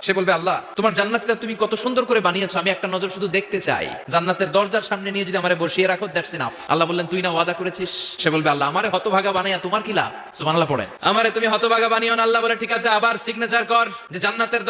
সে বলবে আল্লাহ তোমার জান্নাতটা তুমি কত সুন্দর করে বানিয়েছো, আমি একটা নজর শুধু দেখতে চাই। জান্নাতের দরজার সামনে নিয়ে যদি আমারে বসিয়ে রাখো, দ্যাটস ইনাফ। আল্লাহ বললেন তুই না ওয়াদা করেছিস। সে বলবে আল্লাহ আমারে হতভাগা বানাইয়া তোমার কি লাভ? সুবহানাল্লাহ পড়ে, আমারে তুমি হতভাগা বানিও না। আল্লাহ বলে ঠিক আছে, আবার সিগনেচার কর যে জান্নাতের